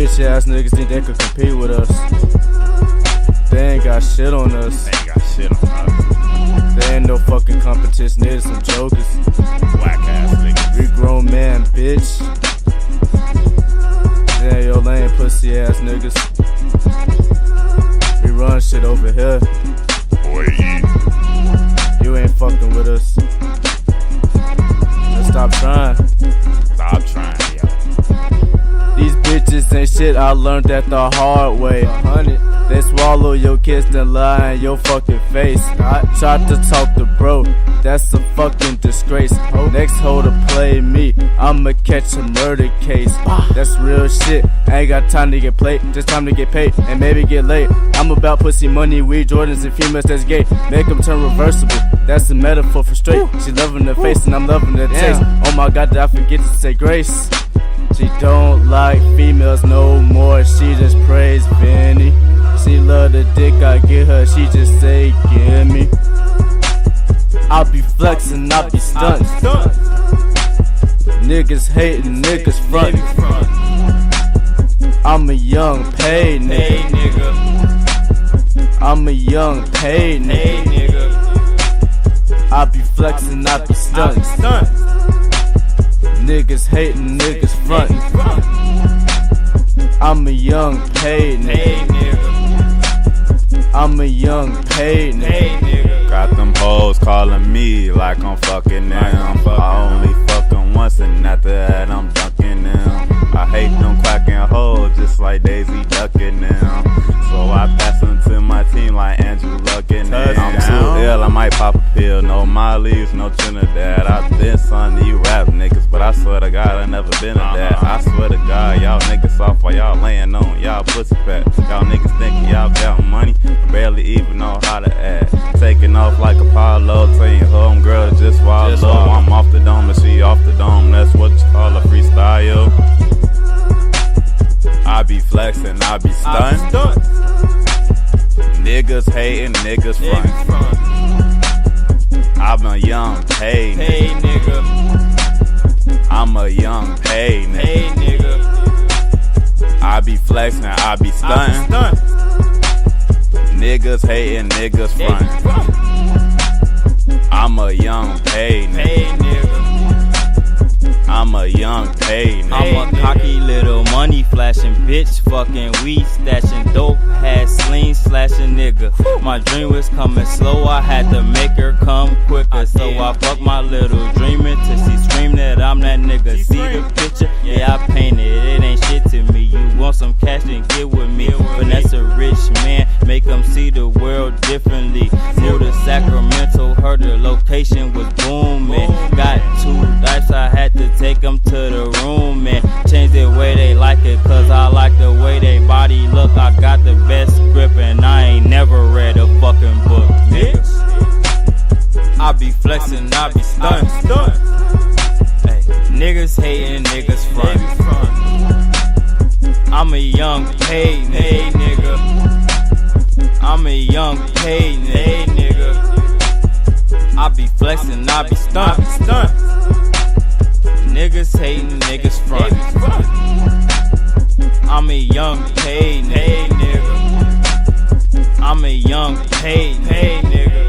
bitch ass niggas think they could compete with us. They ain't got shit on us. They ain't got shit on us. There ain't no fucking competition, there's some jokers. Whack ass niggas. We grown man, bitch. Damn, yo lame pussy ass niggas. We run shit over here. Boy, You ain't fucking with us. Just stop trying. stop trying, yo. These bitches ain't shit, I learned that the hard way. 100. They swallow your kiss, then lie in your fucking face. I tried to talk to bro, that's a fucking disgrace. Next hoe to play me, I'ma catch a murder case. That's real shit, I ain't got time to get played, just time to get paid and maybe get laid. I'm about pussy, money, weed, Jordans, and females that's gay. Make them turn reversible, that's a metaphor for straight. She loving the face and I'm loving the taste. Oh my god, did I forget to say grace? She don't like females no more, she just praise Vinny. She love the dick I get her, she just say gimme. I be flexing, I be stunting. Niggas hating, niggas frontin'. I'm a young paid nigga. I'm a young paid nigga. I be flexing, I be stunting. Niggas hating, niggas frontin'. I'm a young paid nigga. I'm a young paid nigga. Got them hoes calling me like I'm fucking them. I only fuck them once and after that I'm dunking them. I hate them quacking hoes just like Daisy ducking them. So I pass them to my team like Andrew Luck and them. I'm too ill, I might pop a pill. No Molly's, no Trinidad. I've been son to you rap niggas, but I swear to God I never been a dad. I swear to God y'all niggas soft while y'all laying on y'all pussy fat. Y'all niggas thinking y'all got money, barely even know how to act. Taking off like Apollo, tell your homegirl to just swallow. I'm off the dome and she off the dome, that's what you call a freestyle. I be flexing, I be stunting. Niggas hating, niggas frontin'. I'm a young paid nigga. I'm a young paid nigga. I be flexing, I be stunting. Niggas hating, niggas frontin'. I'm a young paid nigga. I'm a young paid nigga. I'm a cocky little money flashing bitch, fucking weed stashing, dope had sling slashing nigga. My dream was coming slow, I had to make her come quicker. So I fuck my little dream until she scream that I'm that nigga. See the picture? Yeah, I painted it, it ain't shit to me. You want some cash, then get with me. Finesse a rich man, make them see the world differently. Moved to Sacramento, heard the location was booming. Got 2 dice, I had to take them to the room and change the way they like it, cause I like the way they body look. I got the best grip and I ain't never read a fucking book, niggas. I be flexing, I be stunting. Hey, niggas hating, niggas frontin'. I'm a young paid nigga. I'm a young paid nigga. I be flexing, I be stunting. Niggas hating, niggas frontin'. I'm a young paid nigga. I'm a young paid nigga.